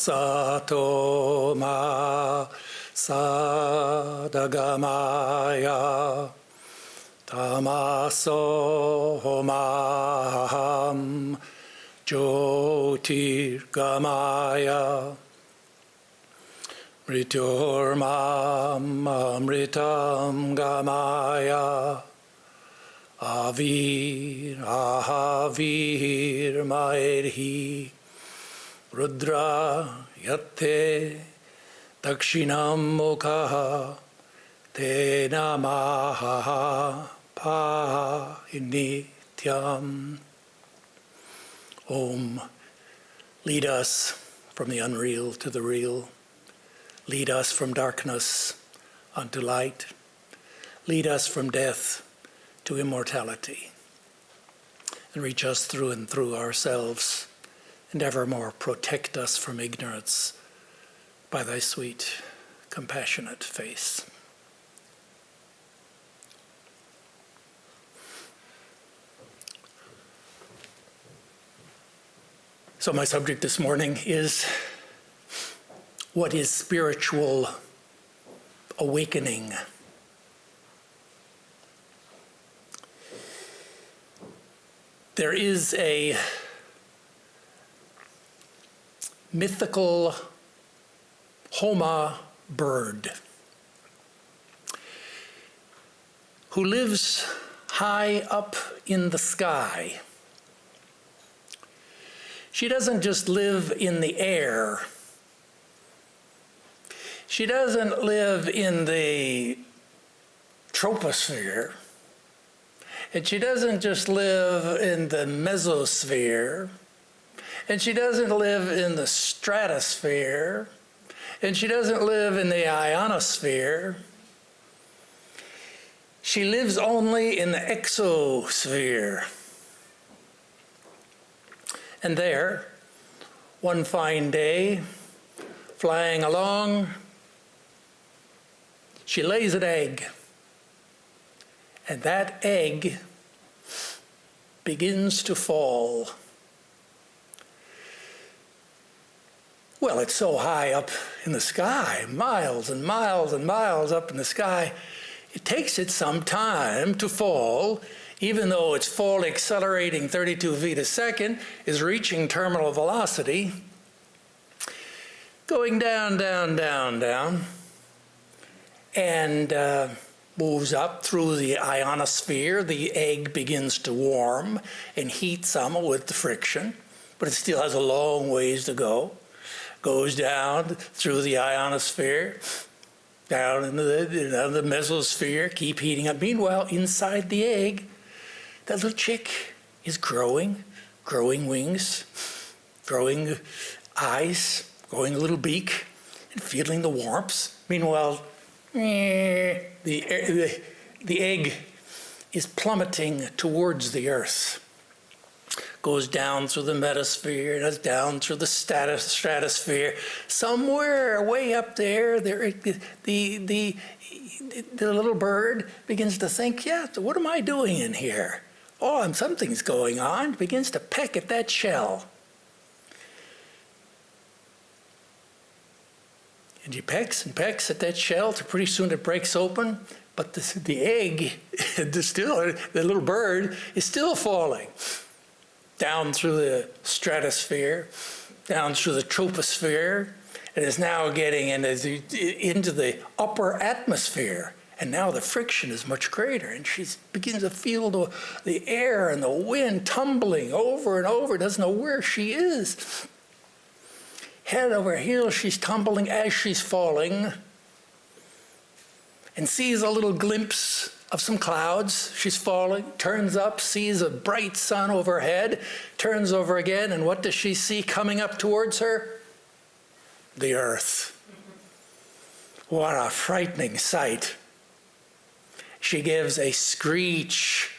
Sato ma sadagamaya tamaso maham jyotirgamaya mrityurmam amritam gamaya avir ahavir maedhi Rudra yatte dakshinam mukha te namaha pa nityam. Om, lead us from the unreal to the real. Lead us from darkness unto light. Lead us from death to immortality. And reach us through and through ourselves, and evermore protect us from ignorance by thy sweet, compassionate face. So my subject this morning is, what is spiritual awakening? There is a mythical Homa bird who lives high up in the sky. She doesn't just live in the air. She doesn't live in the troposphere. And she doesn't just live in the mesosphere. And she doesn't live in the stratosphere, and she doesn't live in the ionosphere. She lives only in the exosphere. And there, one fine day, flying along, she lays an egg. And that egg begins to fall. Well, it's so high up in the sky, miles and miles and miles up in the sky, it takes it some time to fall, even though its fall accelerating 32 feet a second, is reaching terminal velocity, going down, down, down, down, and moves up through the ionosphere. The egg begins to warm and heat some with the friction, but it still has a long ways to go. Goes down through the ionosphere, down into the mesosphere, keep heating up. Meanwhile, inside the egg, that little chick is growing wings, growing eyes, growing a little beak, and feeling the warmth. Meanwhile, the egg is plummeting towards the earth. Goes down through the metasphere, and down through the stratosphere. Somewhere way up there, the little bird begins to think, yeah, what am I doing in here? Oh, something's going on. Begins to peck at that shell. And he pecks and pecks at that shell till pretty soon it breaks open. But the egg, the little bird, is still falling. Down through the stratosphere, down through the troposphere, and is now getting into the upper atmosphere. And now the friction is much greater, and she begins to feel the air and the wind tumbling over and over, doesn't know where she is. Head over heels, she's tumbling as she's falling, and sees a little glimpse of some clouds. She's falling, turns up, sees a bright sun overhead, turns over again, and what does she see coming up towards her? The earth. What a frightening sight. She gives a screech,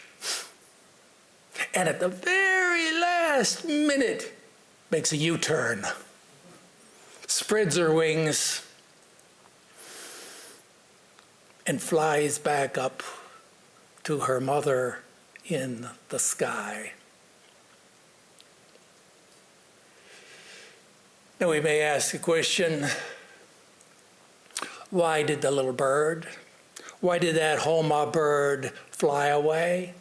and at the very last minute makes a U-turn, spreads her wings, and flies back up to her mother in the sky. Now we may ask the question, why did the little bird, why did that Homa bird fly away?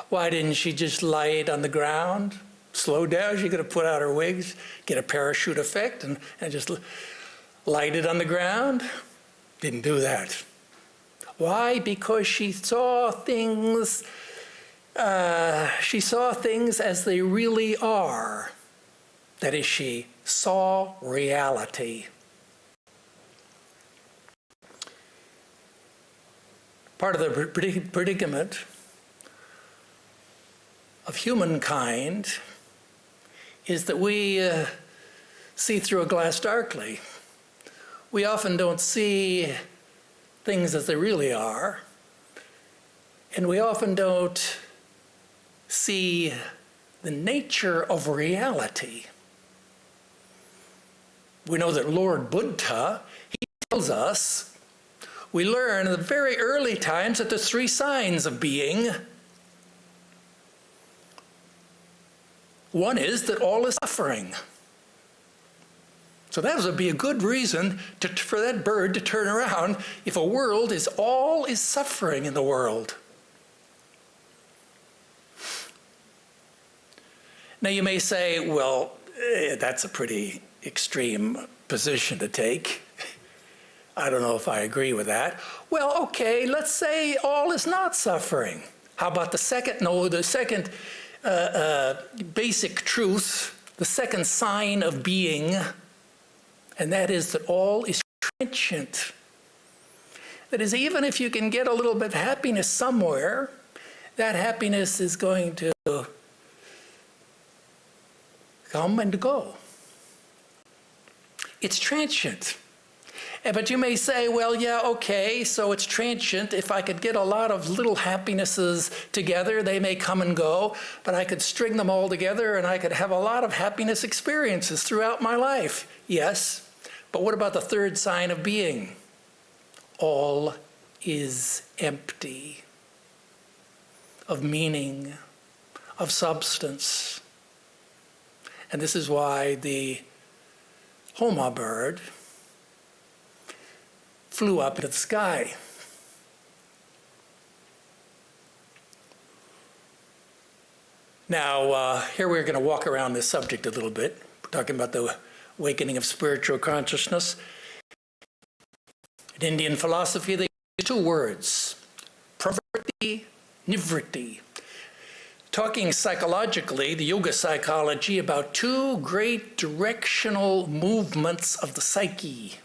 Why didn't she just light on the ground? Slow down, she could have put out her wings, get a parachute effect, and just light it on the ground. Didn't do that. Why? Because she saw things as they really are. That is, she saw reality. Part of the predicament of humankind is that we see through a glass darkly. We often don't see things as they really are, and we often don't see the nature of reality. We know that Lord Buddha, he tells us, we learn in the very early times that there's 3 signs of being. One is that all is suffering. So that would be a good reason for that bird to turn around if a world is all is suffering in the world. Now you may say, well, that's a pretty extreme position to take. I don't know if I agree with that. Well, okay, let's say all is not suffering. How about the second basic truth, the second sign of being, and that is that all is transient. That is, even if you can get a little bit of happiness somewhere, that happiness is going to come and go. It's transient. But you may say, well, yeah, okay, so it's transient. If I could get a lot of little happinesses together, they may come and go, but I could string them all together and I could have a lot of happiness experiences throughout my life. Yes, but what about the third sign of being? All is empty of meaning, of substance. And this is why the Homa bird flew up into the sky. Now, here we're going to walk around this subject a little bit. We're talking about the awakening of spiritual consciousness. In Indian philosophy, they use 2 words, pravritti, nivritti. Talking psychologically, the yoga psychology, about 2 great directional movements of the psyche.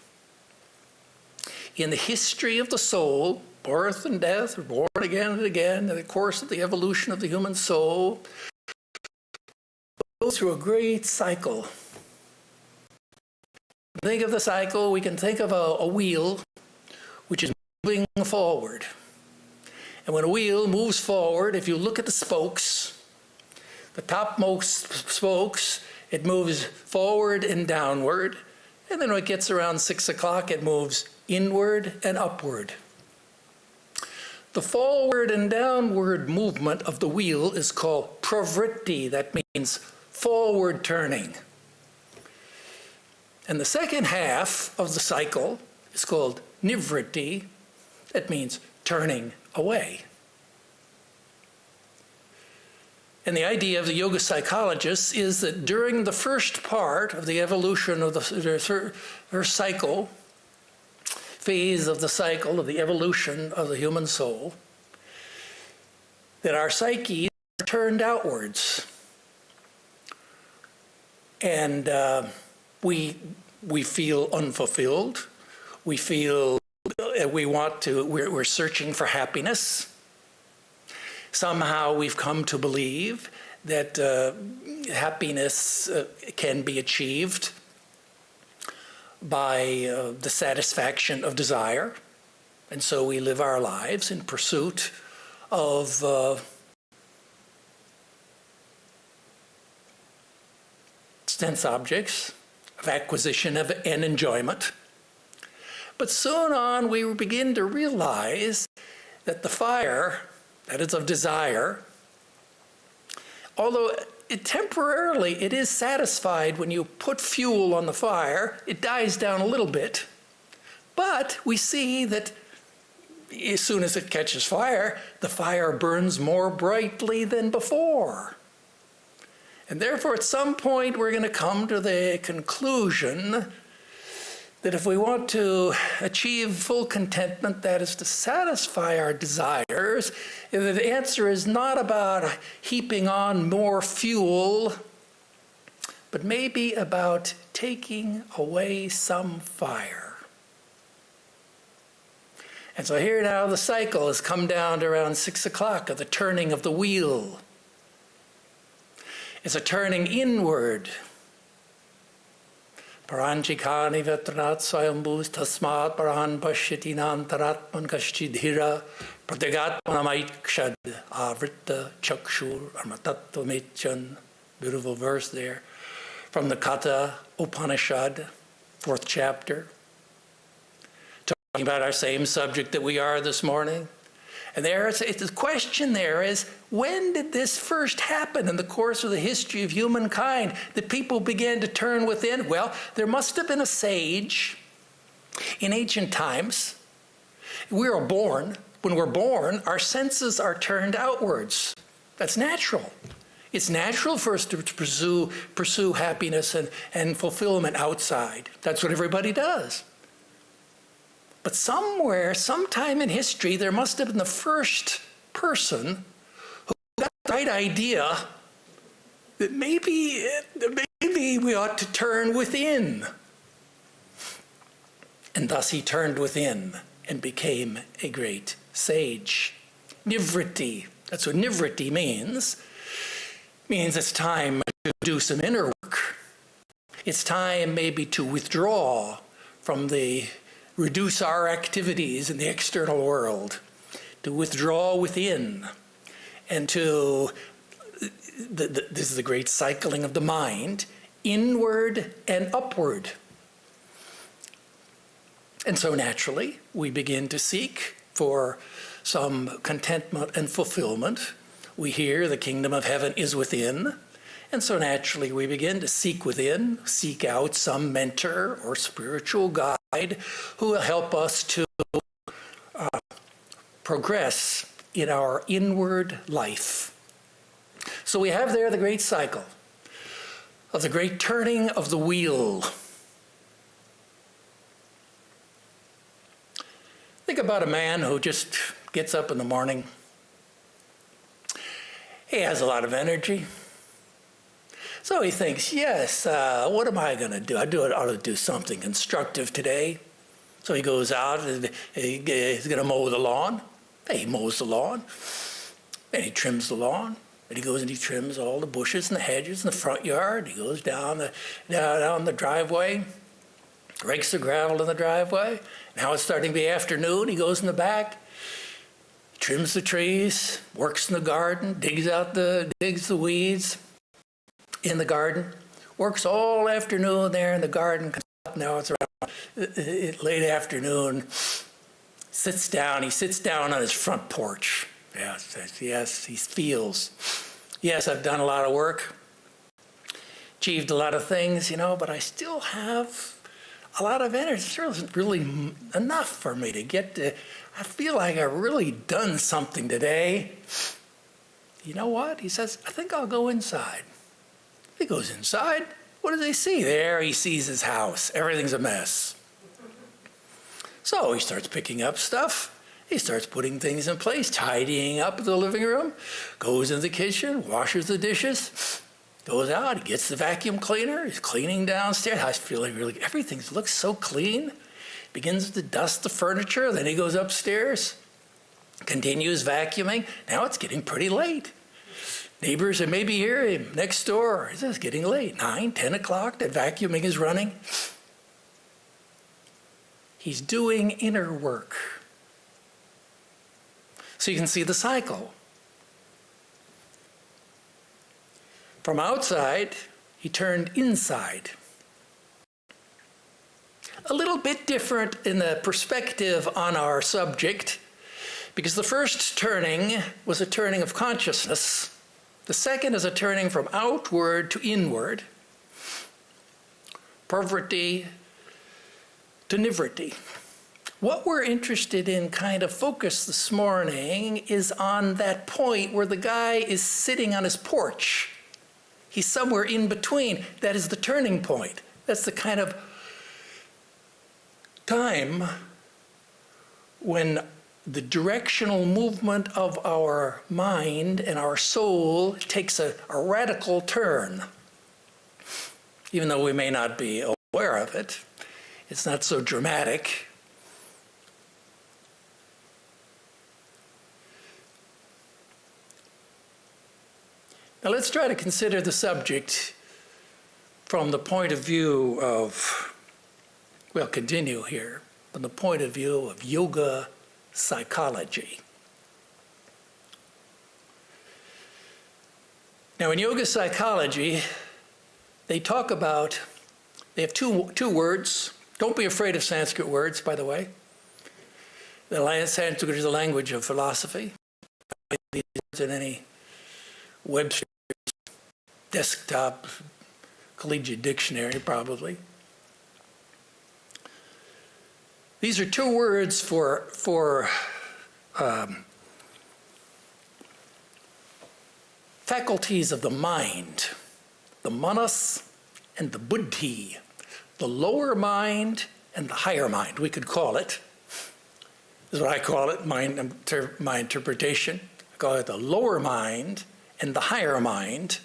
In the history of the soul, birth and death, born again and again, in the course of the evolution of the human soul, goes through a great cycle. Think of the cycle, we can think of a wheel which is moving forward. And when a wheel moves forward, if you look at the spokes, the topmost spokes, it moves forward and downward. And then when it gets around 6 o'clock, it moves inward and upward. The forward and downward movement of the wheel is called pravritti. That means forward turning. And the second half of the cycle is called nivritti. That means turning away. And the idea of the yoga psychologists is that during the first part of the evolution of the cycle, phase of the cycle of the evolution of the human soul, that our psyche are turned outwards. And we feel unfulfilled. We feel we're searching for happiness. Somehow we've come to believe that happiness can be achieved by the satisfaction of desire. And so we live our lives in pursuit of sense objects, of acquisition of and enjoyment. But soon on, we begin to realize that the fire, that is of desire, although temporarily, it is satisfied when you put fuel on the fire. It dies down a little bit. But we see that as soon as it catches fire, the fire burns more brightly than before. And therefore, at some point, we're going to come to the conclusion that if we want to achieve full contentment, that is to satisfy our desires, the answer is not about heaping on more fuel, but maybe about taking away some fire. And so here now the cycle has come down to around 6 o'clock of the turning of the wheel. It's a turning inward. Paranchikani vetranat swayambhus tasmat parahan pashyati nantaratman kashchidhira pratigatmanamaikshad avritta chakshur armatattva. Beautiful verse there from the Katha Upanishad, 4th chapter, talking about our same subject that we are this morning. And the question there is, when did this first happen in the course of the history of humankind, that people began to turn within? Well, there must have been a sage in ancient times. We are born. When we're born, our senses are turned outwards. That's natural. It's natural for us to pursue happiness and fulfillment outside. That's what everybody does. But somewhere, sometime in history, there must have been the first person who got the right idea that maybe we ought to turn within. And thus he turned within and became a great sage. Nivritti, that's what nivritti means. It means it's time to do some inner work. It's time maybe to withdraw from reduce our activities in the external world, to withdraw within, and this is the great cycling of the mind, inward and upward. And so naturally, we begin to seek for some contentment and fulfillment. We hear the kingdom of heaven is within. And so naturally, we begin to seek within, seek out some mentor or spiritual guide who will help us to progress in our inward life. So we have there the great cycle of the great turning of the wheel. Think about a man who just gets up in the morning. He has a lot of energy. So he thinks, yes, what am I going to do? I ought to do something constructive today. So he goes out and he's going to mow the lawn. He mows the lawn. Then he trims the lawn. And he goes and he trims all the bushes and the hedges in the front yard. He goes down the driveway, rakes the gravel in the driveway. Now it's starting to be afternoon. He goes in the back, trims the trees, works in the garden, digs the weeds in the garden, works all afternoon there in the garden. Now it's around late afternoon. He sits down on his front porch. Yes, he feels, yes, I've done a lot of work, achieved a lot of things, but I still have a lot of energy. It still isn't really enough for me to get to. I feel like I've really done something today. You know what? He says, I think I'll go inside. He goes inside. What does he see? There he sees his house. Everything's a mess. So he starts picking up stuff. He starts putting things in place, tidying up the living room, goes in the kitchen, washes the dishes, goes out, he gets the vacuum cleaner, he's cleaning downstairs. I feel like really, everything looks so clean. Begins to dust the furniture, then he goes upstairs, continues vacuuming. Now it's getting pretty late. Neighbors are maybe here next door. It's getting late, 9, 10 o'clock, that vacuuming is running. He's doing inner work. So you can see the cycle. From outside, he turned inside. A little bit different in the perspective on our subject, because the first turning was a turning of consciousness. The second is a turning from outward to inward, pravriti to nivriti. What we're interested in kind of focus this morning is on that point where the guy is sitting on his porch. He's somewhere in between. That is the turning point. That's the kind of time when the directional movement of our mind and our soul takes a radical turn. Even though we may not be aware of it, it's not so dramatic. Now let's try to consider the subject from the point of view of, we'll continue here, from the point of view of yoga psychology. Now in yoga psychology, they talk about, they have two words. Don't be afraid of Sanskrit words, by the way. Sanskrit is the language of philosophy. In any web desktop collegiate dictionary, probably. These are two words for faculties of the mind, the manas and the buddhi, the lower mind and the higher mind, we could call it. This is what I call it, my interpretation. I call it the lower mind and the higher mind.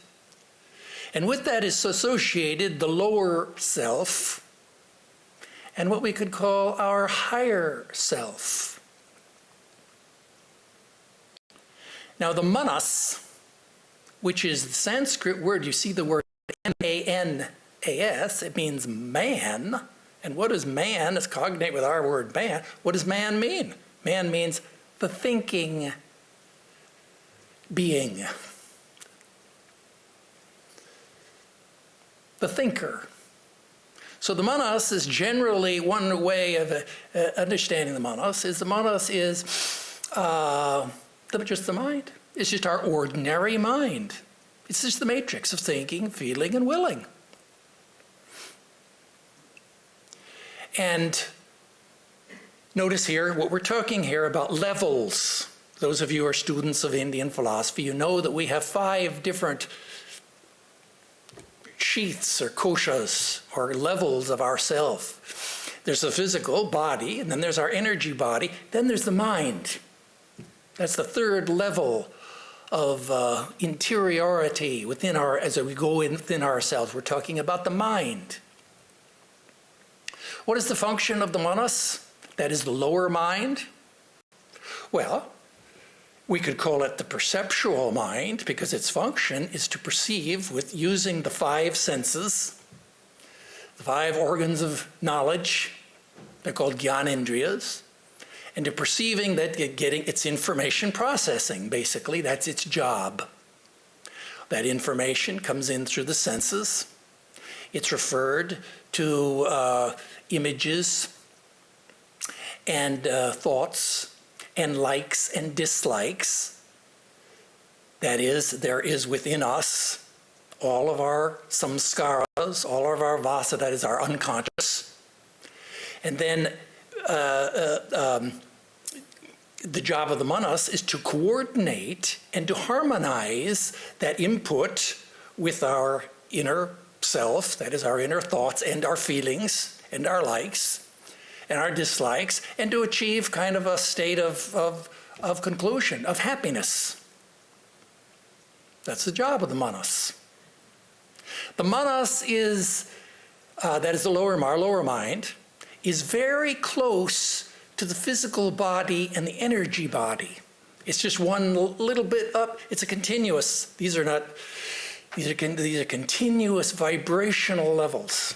And with that is associated the lower self and what we could call our higher self. Now the manas, which is the Sanskrit word, you see the word M-A-N-A-S, it means man. And what does man, it's cognate with our word man, what does man mean? Man means the thinking being. The thinker. So the manas is generally one way of understanding the manas is just the mind. It's just our ordinary mind. It's just the matrix of thinking, feeling, and willing. And notice here, what we're talking here about levels. Those of you who are students of Indian philosophy, you know that we have 5 different sheaths or koshas or levels of ourself. There's the physical body, and then there's our energy body, then there's the mind. That's the 3rd level of interiority within as we go within ourselves. We're talking about the mind. What is the function of the manas? That is the lower mind. Well, we could call it the perceptual mind because its function is to perceive with using the 5 senses, the 5 organs of knowledge. They're called gyanendriyas. And to perceiving that, getting its information processing, basically, that's its job. That information comes in through the senses. It's referred to images and thoughts and likes and dislikes. That is, there is within us all of our samskaras, all of our vasa, that is our unconscious. And then the job of the manas is to coordinate and to harmonize that input with our inner self, that is our inner thoughts and our feelings and our likes and our dislikes, and to achieve kind of a state of conclusion, of happiness. That's the job of the manas. The manas is, that is our lower mind, is very close to the physical body and the energy body. It's just one little bit up. It's a continuous. These are continuous vibrational levels.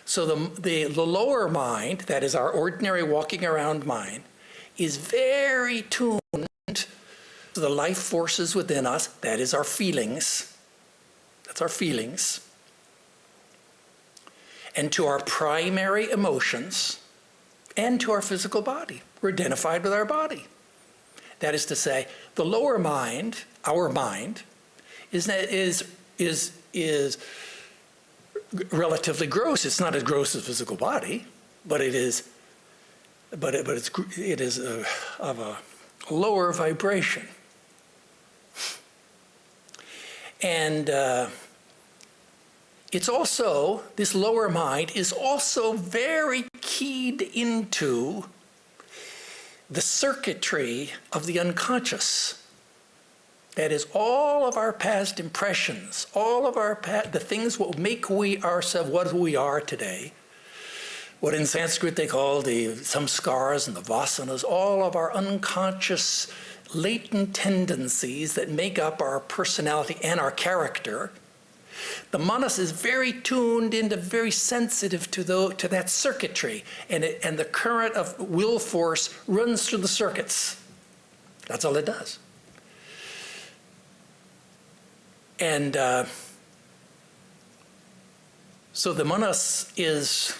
So the lower mind, that is our ordinary walking around mind, is very tuned to the life forces within us. That is our feelings. That's our feelings. And to our primary emotions, and to our physical body. We're identified with our body. That is to say, the lower mind our mind, is relatively gross. It's not as gross as physical body, but it is of a lower vibration. And it's also, this lower mind is also very keyed into the circuitry of the unconscious. That is, all of our past impressions, all of the things what make we ourselves what we are today, what in Sanskrit they call the samskaras and the vasanas, all of our unconscious latent tendencies that make up our personality and our character. The manas is very tuned into, very sensitive to that circuitry, and the current of will force runs through the circuits. That's all it does. And so the manas is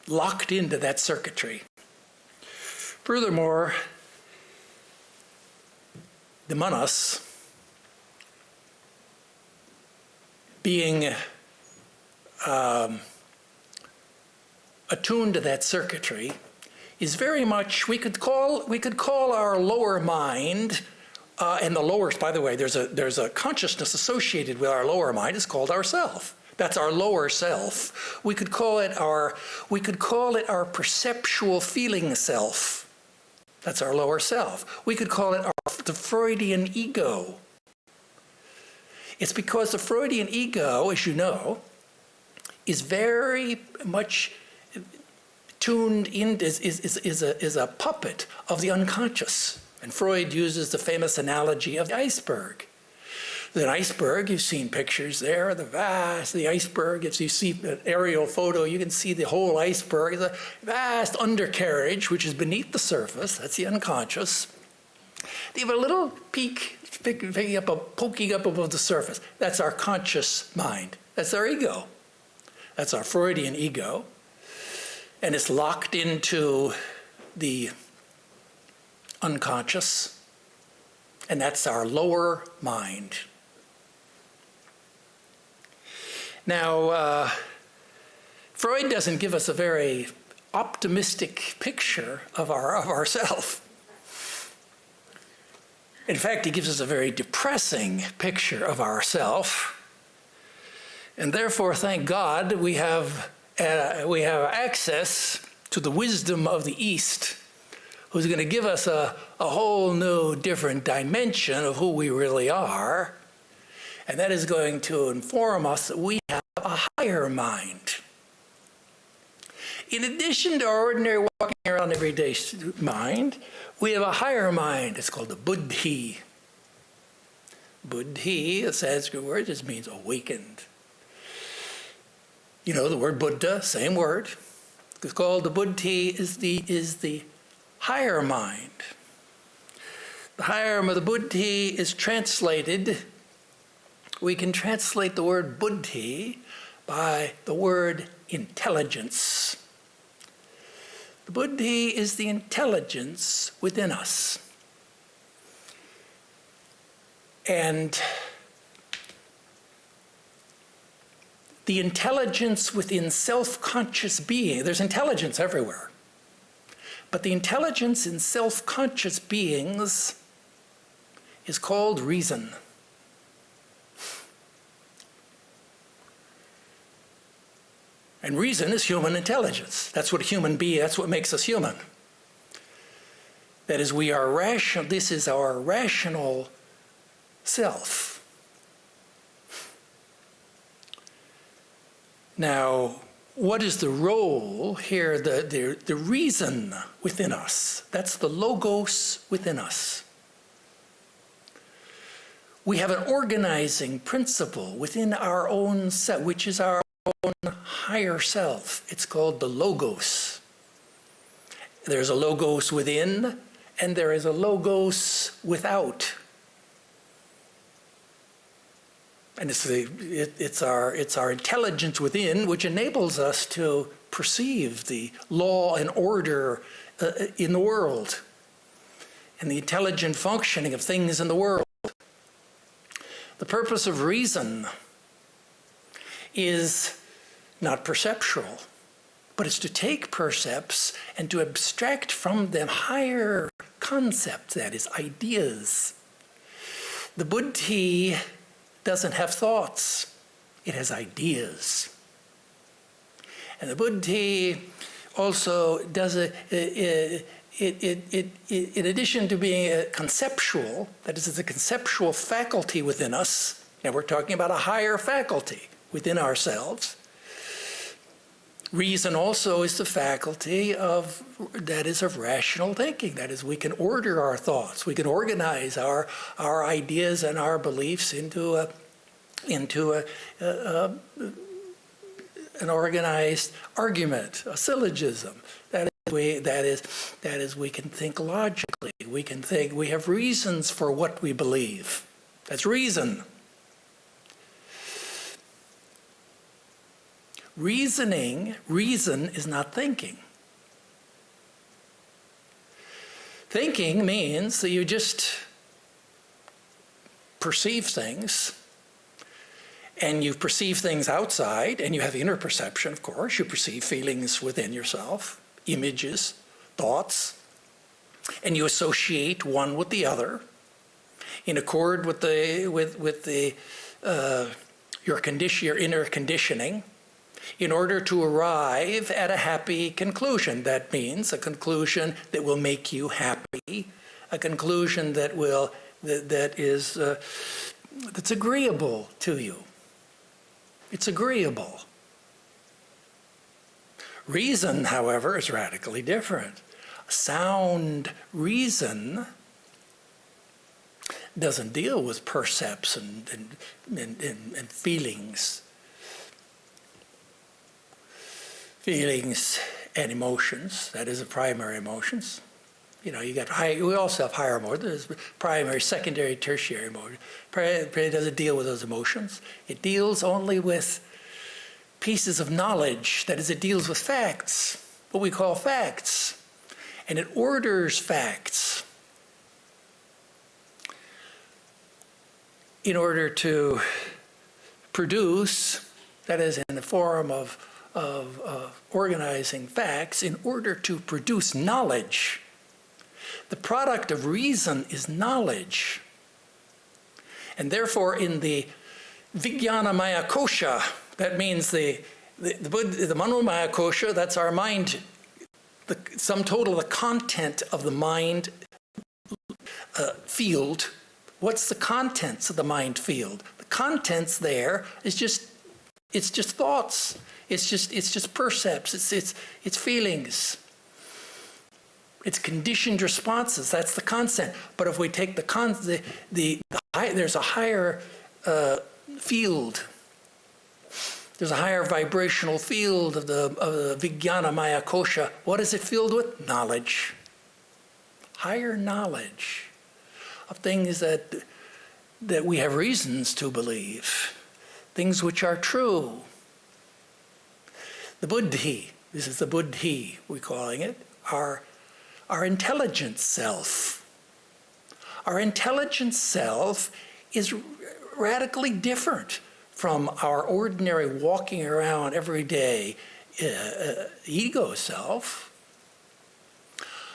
locked into that circuitry. Furthermore, the manas, being attuned to that circuitry, is very much, we could call our lower mind, and the lower, by the way, there's a consciousness associated with our lower mind. It's called our self. That's our lower self. We could call it our perceptual feeling self. That's our lower self. We could call it the Freudian ego. It's because the Freudian ego, as you know, is very much tuned in, is a puppet of the unconscious. And Freud uses the famous analogy of the iceberg. An iceberg, you've seen pictures there, the iceberg. If you see an aerial photo, you can see the whole iceberg. It's a vast undercarriage, which is beneath the surface. That's the unconscious. They have a little peak poking up above the surface. That's our conscious mind. That's our ego. That's our Freudian ego. And it's locked into the unconscious. And that's our lower mind. Now, Freud doesn't give us a very optimistic picture of ourself. In fact, he gives us a very depressing picture of ourself. And therefore, thank God, we have access to the wisdom of the East, who's going to give us a whole new, different dimension of who we really are. And that is going to inform us that we have a higher mind. In addition to our ordinary walking around everyday mind, we have a higher mind. It's called the buddhi. Buddhi, a Sanskrit word, just means awakened. You know, the word Buddha, same word. It's called the buddhi, is the higher mind. The higher of the buddhi is translated, we can translate the word buddhi by the word intelligence. The buddhi is the intelligence within us. And the intelligence within self-conscious being, there's intelligence everywhere, but the intelligence in self-conscious beings is called reason. And reason is human intelligence. That's what human being, that's what makes us human. That is, we are rational, this is our rational self. Now, what is the role here, the reason within us? That's the logos within us. We have an organizing principle within our own self, which is our own higher self. It's called the logos. There's a logos within, and there is a logos without. And it's our intelligence within which enables us to perceive the law and order in the world and the intelligent functioning of things in the world. The purpose of reason is not perceptual, but it's to take percepts and to abstract from them higher concepts, that is, ideas. The buddhi doesn't have thoughts, it has ideas. And the buddhi also does in addition to being conceptual, that is, it's a conceptual faculty within us, and we're talking about a higher faculty within ourselves. Reason also is the faculty of rational thinking. That is, we can order our thoughts. We can organize our ideas and our beliefs into an organized argument, a syllogism. That is, we can think logically. We can think. We have reasons for what we believe. That's reason. Reason is not thinking. Thinking means that you just perceive things, and you perceive things outside, and you have inner perception, of course. You perceive feelings within yourself, images, thoughts, and you associate one with the other in accord with your inner conditioning, in order to arrive at a happy conclusion. That means a conclusion that will make you happy, a conclusion that's agreeable to you. It's agreeable. Reason, however, is radically different. Sound reason doesn't deal with percepts and feelings. Feelings and emotions, that is the primary emotions. You know, we also have higher emotions. There's primary, secondary, tertiary emotions. It doesn't deal with those emotions. It deals only with pieces of knowledge. That is, it deals with facts, what we call facts. And it orders facts in order to produce, that is, in the form of organizing facts, in order to produce knowledge. The product of reason is knowledge. And therefore, in the Vijnana Maya Kosha, that means the Manomaya Kosha, that's our mind, the sum total of the content of the mind field. What's the contents of the mind field? The contents there is just thoughts. It's just percepts. It's feelings. It's conditioned responses. That's the content. But if we take there's a higher field. There's a higher vibrational field of the Vijnana Maya Kosha. What is it filled with? Knowledge. Higher knowledge of things that we have reasons to believe. Things which are true. The buddhi, this is the buddhi we're calling it, our intelligent self. Our intelligent self is radically different from our ordinary walking around every day ego self.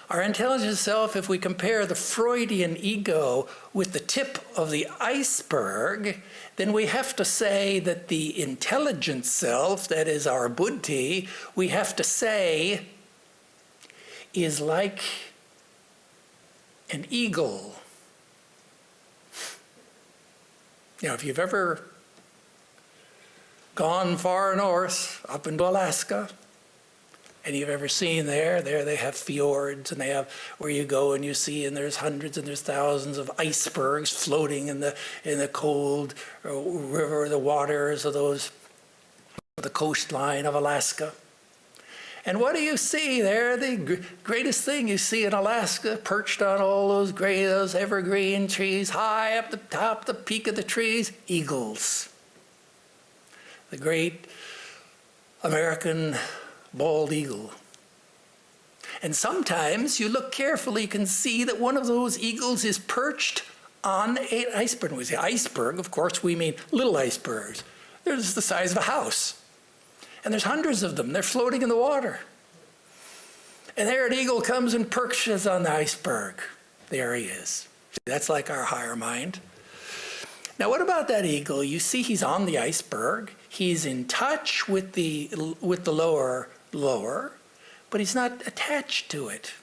Our intelligent self, if we compare the Freudian ego with the tip of the iceberg, then we have to say that the intelligent self, that is our buddhi, we have to say is like an eagle. You know, if you've ever gone far north, up into Alaska, and you've ever seen there they have fjords, and they have where you go and you see, and there's hundreds and there's thousands of icebergs floating in the cold river, the waters of the coastline of Alaska. And what do you see there? The greatest thing you see in Alaska, perched on all those evergreen trees, high up the top, the peak of the trees, eagles. the great American bald eagle. And sometimes you look carefully, you can see that one of those eagles is perched on an iceberg. When we say iceberg, of course, we mean little icebergs. They're just the size of a house. And there's hundreds of them. They're floating in the water. And there an eagle comes and perches on the iceberg. There he is. That's like our higher mind. Now, what about that eagle? You see he's on the iceberg. He's in touch with the lower, but he's not attached to it.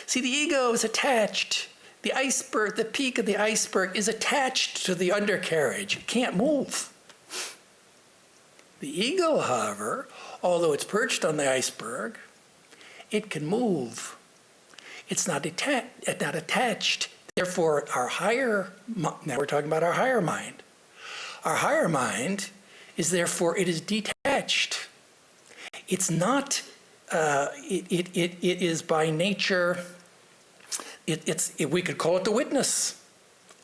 See, the ego is attached. The iceberg, the peak of the iceberg is attached to the undercarriage. It can't move. The ego, however, although it's perched on the iceberg, it can move. It's not attached. Therefore, now we're talking about our higher mind. Our higher mind is therefore, it is detached. It's not, it is by nature, we could call it the witness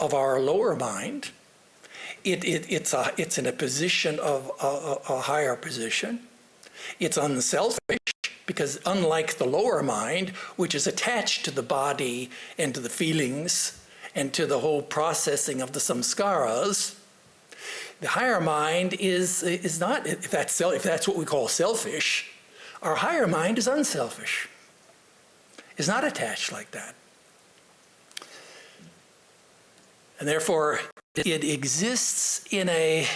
of our lower mind. It's in a position of a higher position. It's unselfish because unlike the lower mind, which is attached to the body and to the feelings and to the whole processing of the samskaras, the higher mind is not, if that's what we call selfish, our higher mind is unselfish. Is not attached like that. And therefore, it exists in a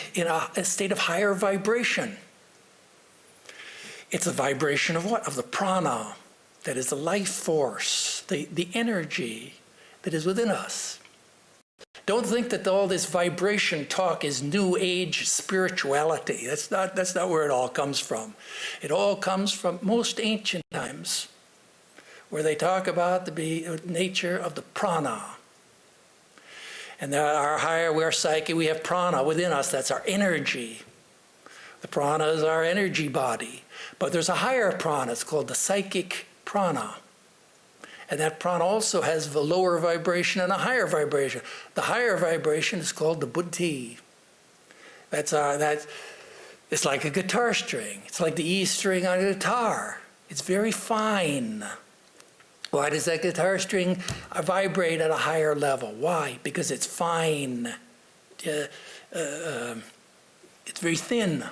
state of higher vibration. It's a vibration of what? Of the prana, that is the life force, the energy that is within us. Don't think that all this vibration talk is new age spirituality. That's not where it all comes from. It all comes from most ancient times, where they talk about the nature of the prana. And our higher, we're psyche, we have prana within us. That's our energy. The prana is our energy body. But there's a higher prana. It's called the Psychic Prana. And that prana also has the lower vibration and a higher vibration. The higher vibration is called the buddhi. It's like a guitar string. It's like the E string on a guitar. It's very fine. Why does that guitar string vibrate at a higher level? Why? Because it's fine. It's very thin.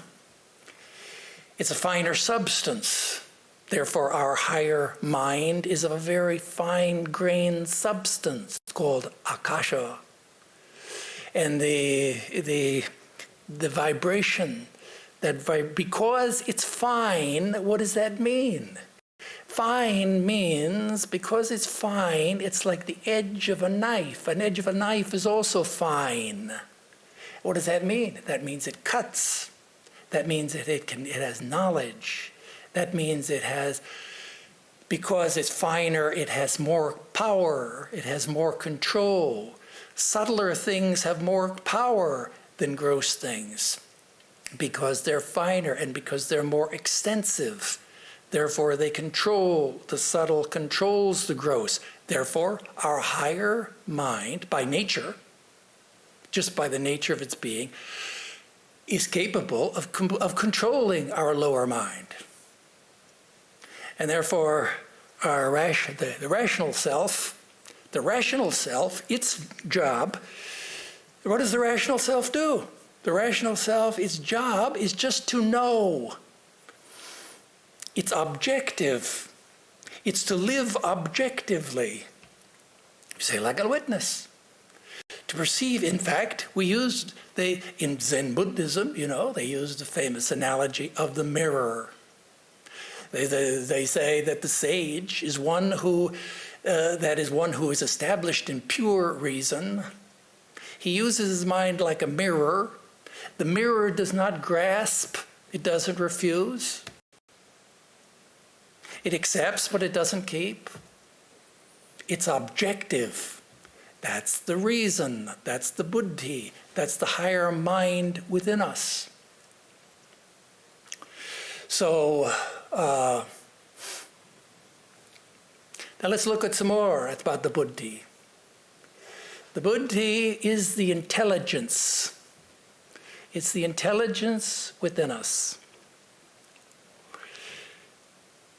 It's a finer substance. Therefore, our higher mind is of a very fine-grained substance called akasha. And the vibration, because it's fine, what does that mean? Fine means, because it's fine, it's like the edge of a knife. An edge of a knife is also fine. What does that mean? That means it cuts. That means that it has knowledge. That means because it's finer, it has more power, it has more control. Subtler things have more power than gross things because they're finer and because they're more extensive. Therefore, they control, the subtle controls the gross. Therefore, our higher mind, by nature, just by the nature of its being, is capable of controlling our lower mind. And therefore, the rational self, its job, what does the rational self do? The rational self, its job is just to know. It's objective. It's to live objectively. You say, like a witness. To perceive, in fact, in Zen Buddhism, they use the famous analogy of the mirror. They say that the sage is one who is established in pure reason. He uses his mind like a mirror. The mirror does not grasp. It doesn't refuse. It accepts, but it doesn't keep. It's objective. That's the reason. That's the buddhi. That's the higher mind within us. So, now let's look at some more about the buddhi. The buddhi is the intelligence. It's the intelligence within us.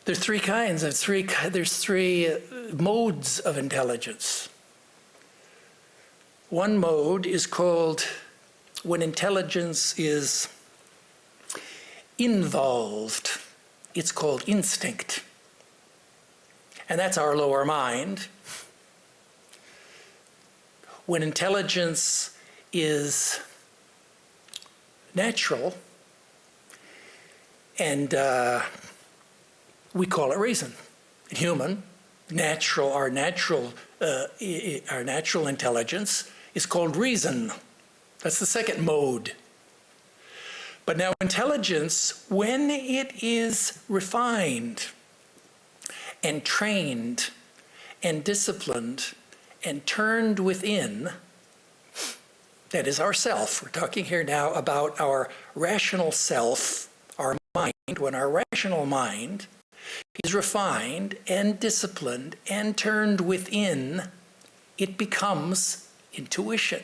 There's three kinds. There's three modes of intelligence. One mode is called when intelligence is involved. It's called instinct. And that's our lower mind. When intelligence is natural, and we call it reason. Human, our natural intelligence is called reason. That's the second mode. But now intelligence, when it is refined and trained and disciplined and turned within, that is our self. We're talking here now about our rational self, our mind. When our rational mind is refined and disciplined and turned within, it becomes intuition.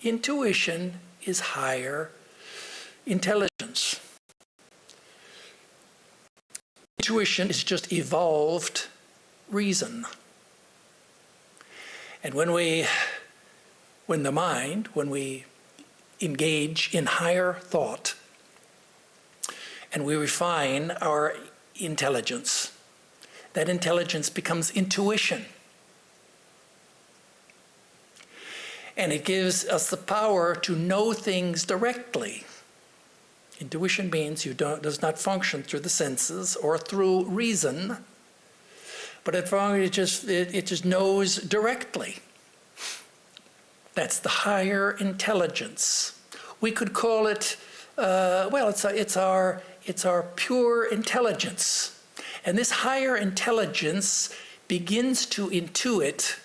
Intuition is higher intelligence. Intuition is just evolved reason. And when we engage in higher thought and we refine our intelligence, that intelligence becomes intuition. And it gives us the power to know things directly. Intuition means does not function through the senses or through reason, but it just knows directly. That's the higher intelligence. We could call it, it's our pure intelligence. And this higher intelligence begins to intuit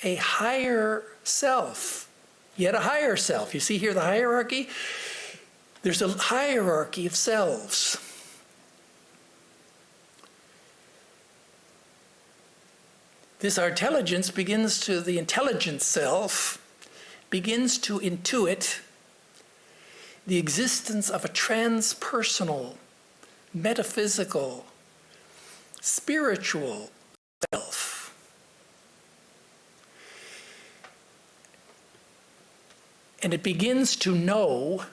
a higher self, yet a higher self. You see here the hierarchy? There's a hierarchy of selves. The intelligent self begins to intuit the existence of a transpersonal, metaphysical, spiritual self. And it begins to know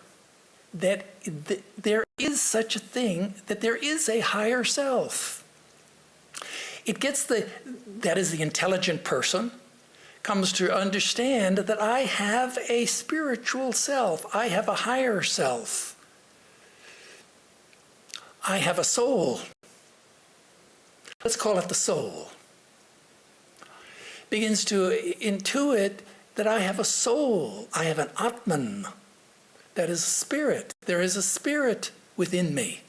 that there is such a thing, that there is a higher self. It gets that is the intelligent person, comes to understand that I have a spiritual self. I have a higher self. I have a soul. Let's call it the soul. Begins to intuit that I have a soul. I have an Atman. That is a spirit. There is a spirit within me.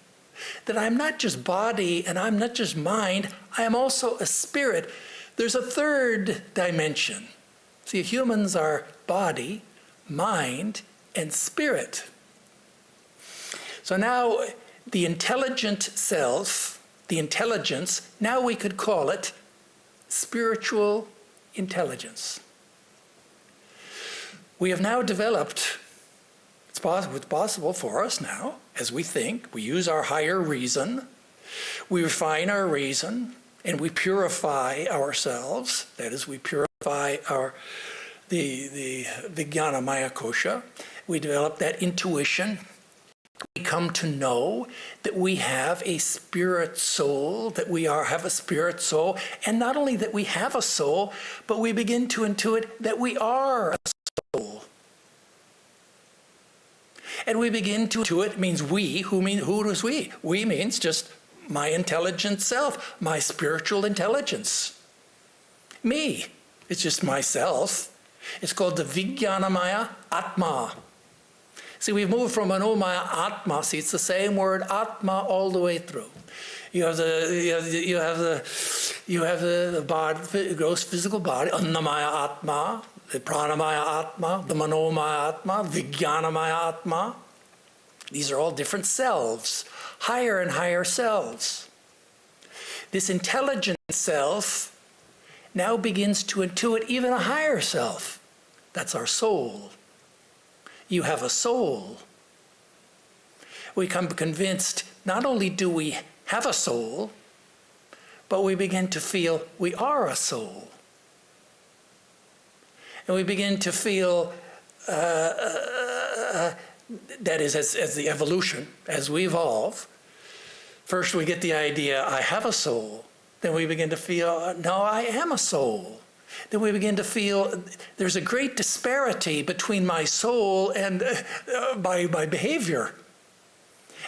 That I'm not just body and I'm not just mind, I am also a spirit. There's a third dimension. See, humans are body, mind, and spirit. So now the intelligent self, the intelligence, now we could call it spiritual intelligence. We have now developed, it's possible for us now, as we think, we use our higher reason, we refine our reason, and we purify ourselves. That is, we purify the Vijnana Maya Kosha. We develop that intuition. We come to know that we have a spirit soul, that we have a spirit soul, and not only that we have a soul, but we begin to intuit that we are a soul. And we begin to intuit means we. Who does we? We means just my intelligent self, my spiritual intelligence. Me. It's just myself. It's called the Vijnanamaya Atma. See, we've moved from Manomaya Atma. See, it's the same word Atma all the way through. You have the body, the gross physical body, Annamaya Atma, the Pranamaya Atma, the Manomaya Atma, Vijnanamaya Atma. These are all different selves, higher and higher selves. This intelligent self now begins to intuit even a higher self. That's our soul. you have a soul. We become convinced not only do we have a soul, but we begin to feel we are a soul. And we begin to feel, that is, as the evolution, as we evolve, first we get the idea, I have a soul. Then we begin to feel, no, I am a soul. Then we begin to feel there's a great disparity between my soul and my behavior.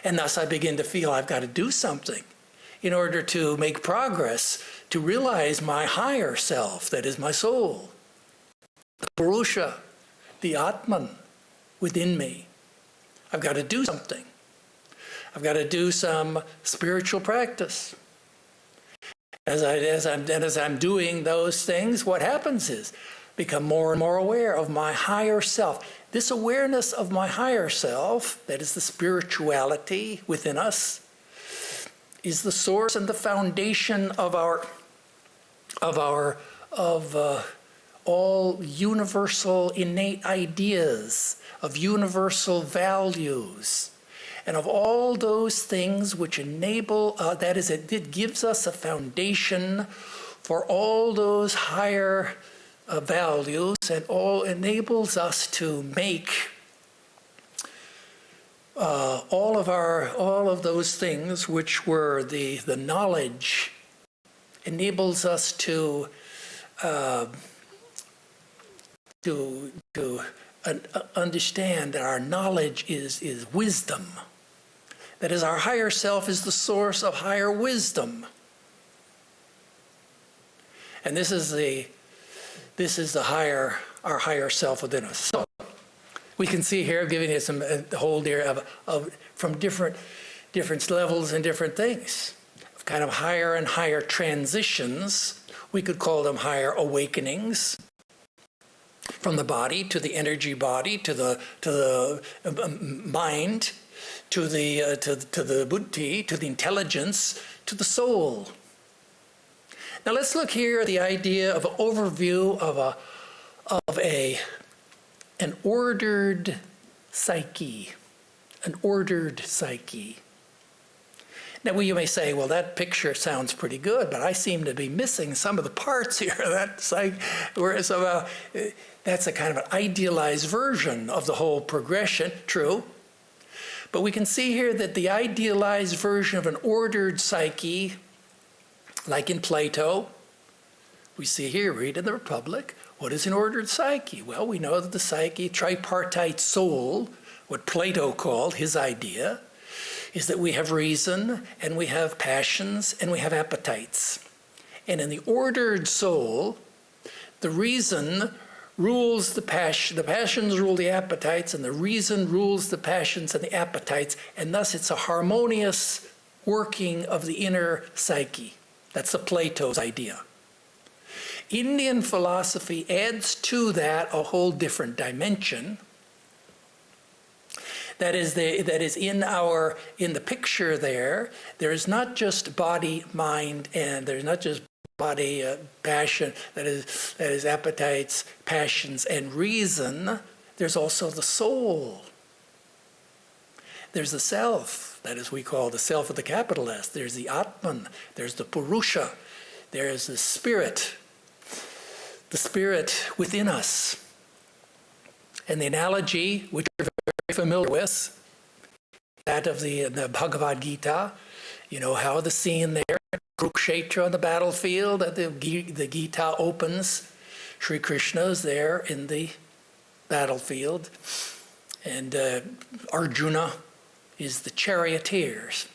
And thus I begin to feel I've got to do something in order to make progress, to realize my higher self, that is my soul, the Purusha, the Atman within me. I've got to do something. I've got to do some spiritual practice. As I'm doing those things, what happens is become more and more aware of my higher self. This awareness of my higher self, that is the spirituality within us, is the source and the foundation of all universal innate ideas, of universal values, and of all those things which enable, that is, it gives us a foundation for all those higher values, and all enables us to make all of those things which were the knowledge, enables us to understand that our knowledge is wisdom. That is, our higher self is the source of higher wisdom. And this is our higher self within us. So we can see here, giving you some whole here of from different levels and different things, kind of higher and higher transitions. We could call them higher awakenings. From the body to the energy body to the mind to the buddhi to the intelligence to the soul. Now let's look here at the idea of an overview of an ordered psyche, an ordered psyche. Now you may say, well, that picture sounds pretty good, but I seem to be missing some of the parts here. That's a kind of an idealized version of the whole progression, true. But we can see here that the idealized version of an ordered psyche, like in Plato, we see here, read in the Republic, what is an ordered psyche? Well, we know that the psyche, tripartite soul, what Plato called his idea, is that we have reason, and we have passions, and we have appetites. And in the ordered soul, the reason rules the passions rule the appetites, and the reason rules the passions and the appetites, and thus it's a harmonious working of the inner psyche. That's the Plato's idea. Indian philosophy adds to that a whole different dimension. That is in the picture there is not just body, mind, and there's not just body, passion, that is appetites, passions, and reason. There's also the soul. There's the self, that is we call the self with a capital S. There's the Atman, there's the Purusha, there's the spirit within us. And the analogy, which you're very familiar with, that of the Bhagavad Gita, you know how the scene there, Kurukshetra on the battlefield, that the Gita opens, Sri Krishna is there in the battlefield, and Arjuna is the charioteers.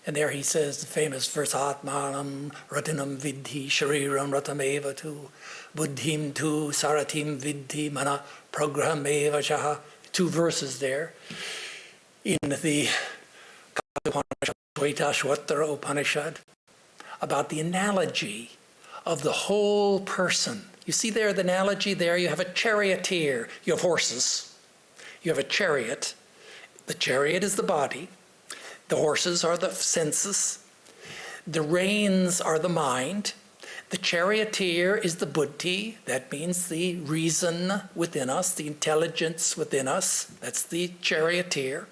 And there he says the famous verse, Atmanam ratinam vidhi shariram ratameva tu buddhim tu saratim vidhi mana pragrahameva chaha. 2 verses there in the Shvetashvatara Upanishad about the analogy of the whole person. You see there the analogy there, you have a charioteer, you have horses, you have a chariot. The chariot is the body, the horses are the senses, the reins are the mind, The charioteer is the buddhi. That means the reason within us, the intelligence within us. That's the charioteer.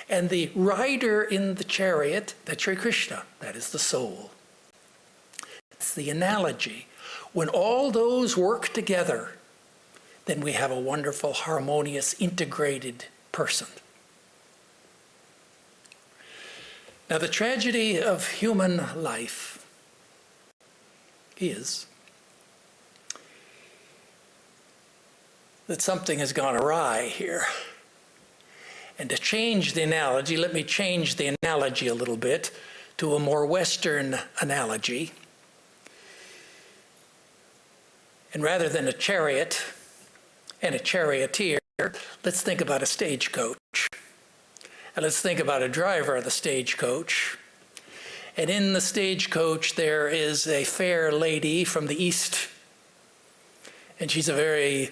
And the rider in the chariot, that's Sri Krishna. That is the soul. It's the analogy. When all those work together, then we have a wonderful, harmonious, integrated person. Now, the tragedy of human life is that something has gone awry here. And to change the analogy, let me change the analogy a little bit to a more Western analogy. And rather than a chariot and a charioteer, let's think about a stagecoach. And let's think about a driver of the stagecoach. And in the stagecoach, there is a fair lady from the East. And she's a very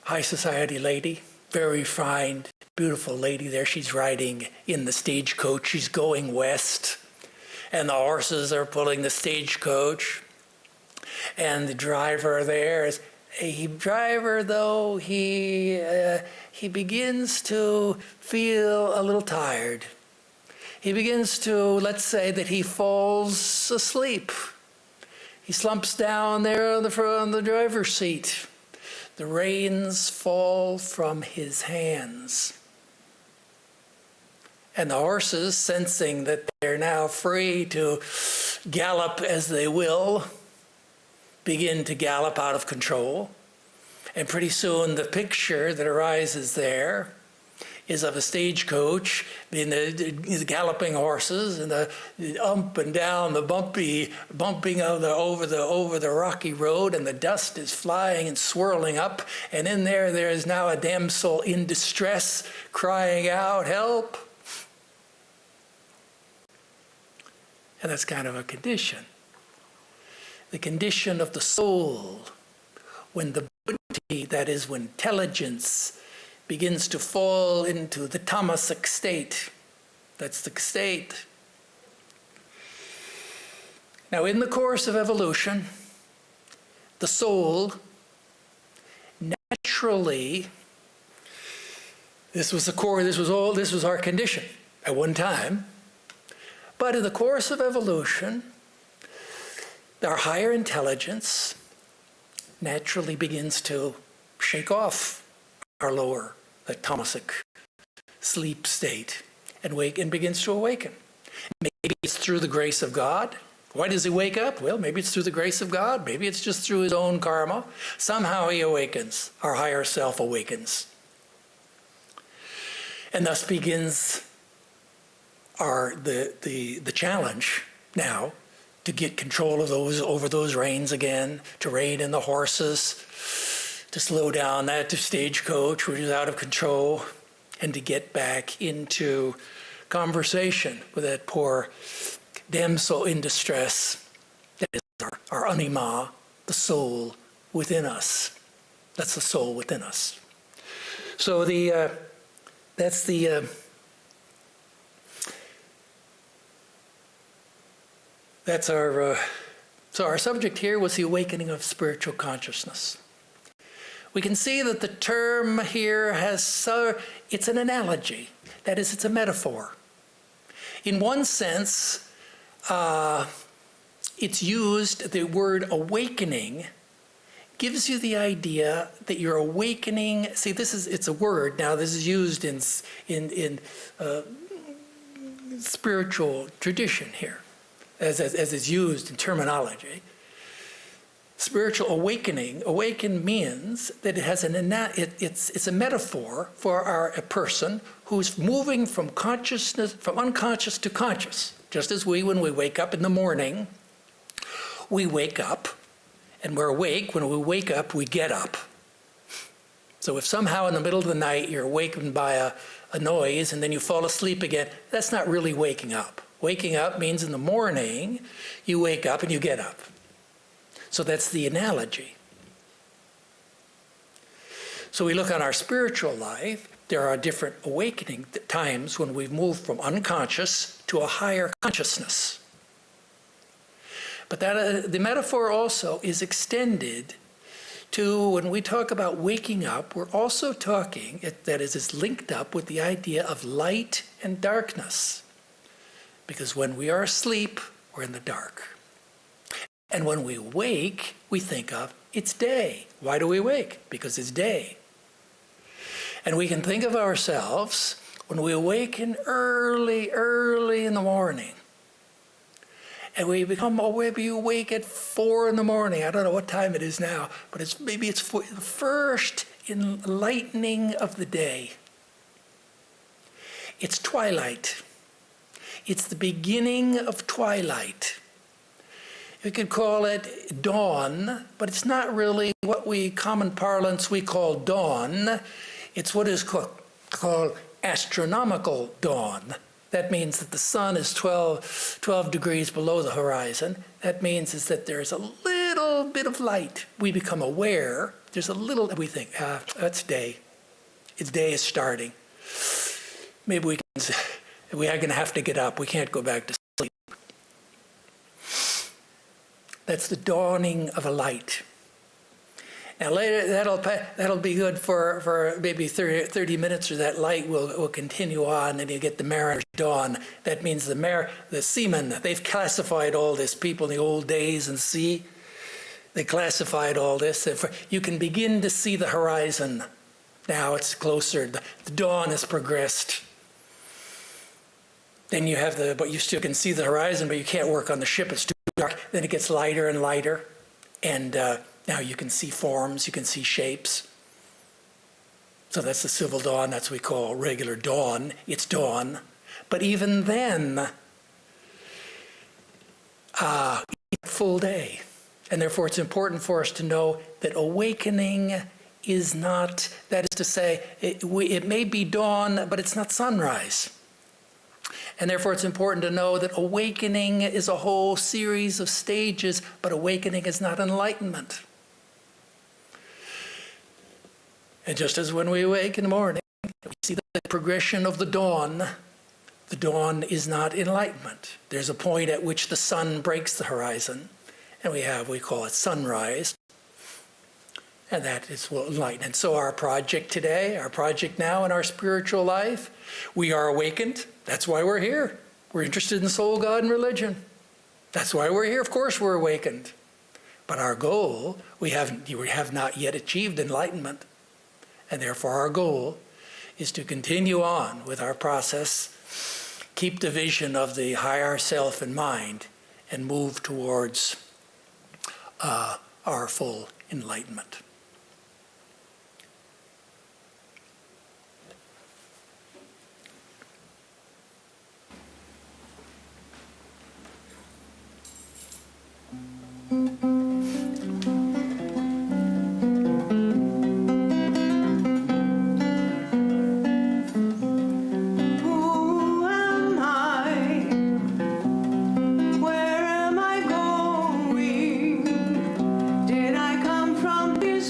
high society lady, very refined, beautiful lady there. She's riding in the stagecoach. She's going west. And the horses are pulling the stagecoach. And the driver there is a driver, though he begins to feel a little tired. He begins to, let's say that he falls asleep. He slumps down there on the driver's seat. The reins fall from his hands. And the horses, sensing that they're now free to gallop as they will, begin to gallop out of control. And pretty soon the picture that arises there is of a stagecoach in the galloping horses and the up and down, the bumping of over the rocky road, and the dust is flying and swirling up. And in there is now a damsel in distress crying out, "Help!" And that's kind of a condition. The condition of the soul, when the buddhi, that is, when intelligence begins to fall into the tamasic state. That's the state. Now, in the course of evolution, the soul naturally, this was our condition at one time, but in the course of evolution, our higher intelligence naturally begins to shake off our lower, the tamasic sleep state, and begins to awaken. Maybe it's through the grace of God. Why does he wake up? Well, maybe it's through the grace of God. Maybe it's just through his own karma. Somehow he awakens. Our higher self awakens. And thus begins the challenge now to get control of over those reins again, to rein in the horses, to slow down that stagecoach, which is out of control, and to get back into conversation with that poor damsel in distress. That is our anima, the soul within us. That's the soul within us. So our subject here was the awakening of spiritual consciousness. We can see that the term here it's an analogy. That is, it's a metaphor. In one sense, it's used, the word awakening gives you the idea that you're awakening. See, it's a word. Now, this is used in spiritual tradition here, as it's used in terminology. Spiritual awaken means that it has it's a metaphor for a person who's moving from unconscious to conscious. Just as when we wake up in the morning, we wake up, and we're awake. When we wake up, we get up. So if somehow in the middle of the night you're awakened by a noise and then you fall asleep again, that's not really waking up. Waking up means in the morning you wake up and you get up. So that's the analogy. So we look on our spiritual life, there are different awakening times when we've moved from unconscious to a higher consciousness. But that the metaphor also is extended to when we talk about waking up, we're also talking, that is linked up with the idea of light and darkness. Because when we are asleep, we're in the dark. And when we wake, we think of it's day. Why do we wake? Because it's day. And we can think of ourselves when we awaken early in the morning. And we become maybe awake at 4 in the morning. I don't know what time it is now, but it's the first enlightening of the day. It's twilight. It's the beginning of twilight. We could call it dawn, but it's not really what common parlance we call dawn. It's what is called astronomical dawn. That means that the sun is 12 degrees below the horizon. That means is that there's a little bit of light. We become aware. There's a little, we think, it's day. It's day is starting. Maybe we are going to have to get up. We can't go back to sleep. That's the dawning of a light. Now later, that'll be good for maybe 30 minutes, or that light will continue on, and you get the mariner's dawn. That means the seamen, they've classified all this. People in the old days and sea, they classified all this. You can begin to see the horizon. Now it's closer. The dawn has progressed. Then you have but you still can see the horizon, but you can't work on the ship. It's too dark. Then it gets lighter and lighter, and now you can see forms, you can see shapes. So that's the civil dawn. That's what we call regular dawn. It's dawn. But even then, full day. And therefore it's important for us to know that awakening is not, that is to say, it may be dawn, but it's not sunrise. And therefore it's important to know that awakening is a whole series of stages, but awakening is not enlightenment. And just as when we awake in the morning, we see the progression of the dawn is not enlightenment. There's a point at which the sun breaks the horizon, and we call it sunrise. And that is what enlightenment. And so our project today, our project now in our spiritual life, we are awakened. That's why we're here. We're interested in soul, God, and religion. That's why we're here. Of course we're awakened. But our goal, we have not yet achieved enlightenment. And therefore our goal is to continue on with our process, keep the vision of the higher self in mind, and move towards our full enlightenment. Where am I going? Did I come from this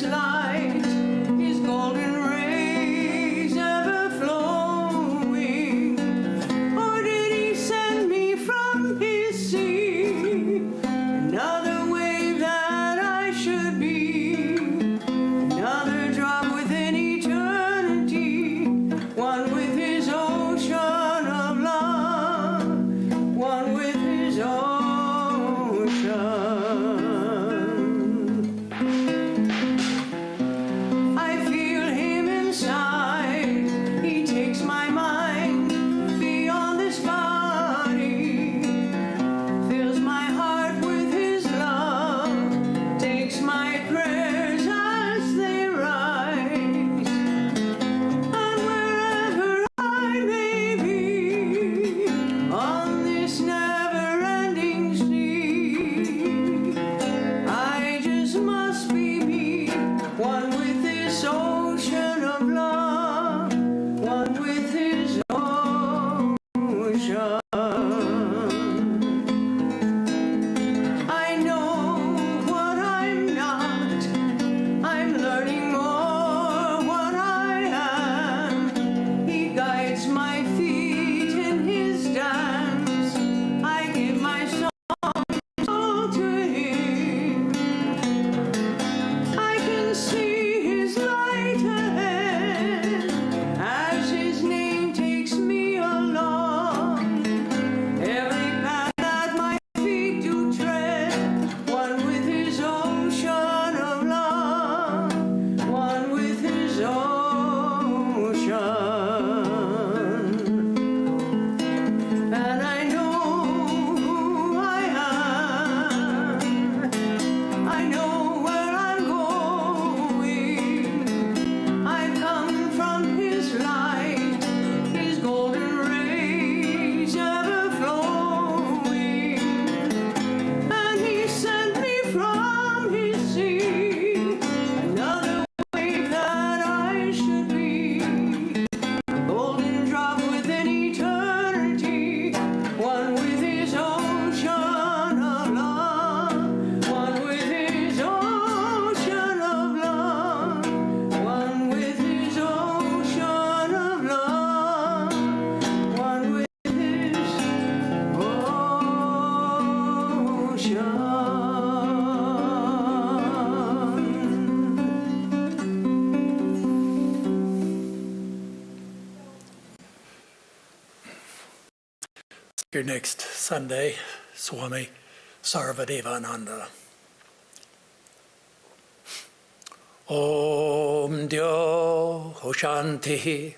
Your next Sunday, Swami Vedarupananda. Om Dyo Hoshantihi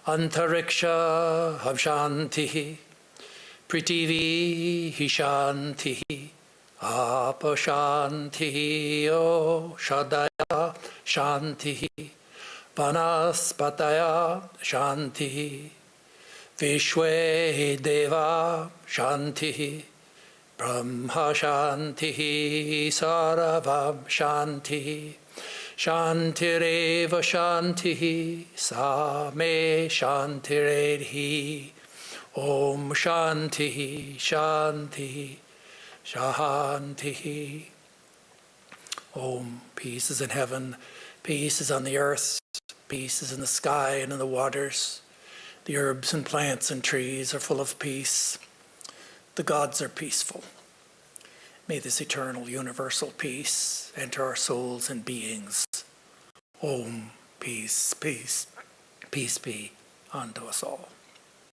Antariksha Havshantihi Prithvi Hishantihi Apashantihi O Shadaya Shantihi Vanaspataya Shantihi Vishwe Deva Shantihi Brahma Shantihi Saravam Shantihi Shantireva Shantihi Same Shantiredhi Om Shantihi Shantihi Shantihi. Om. Peace is in heaven, peace is on the earth, peace is in the sky and in the waters. The herbs and plants and trees are full of peace. The gods are peaceful. May this eternal universal peace enter our souls and beings. Om. Peace, peace, peace be unto us all.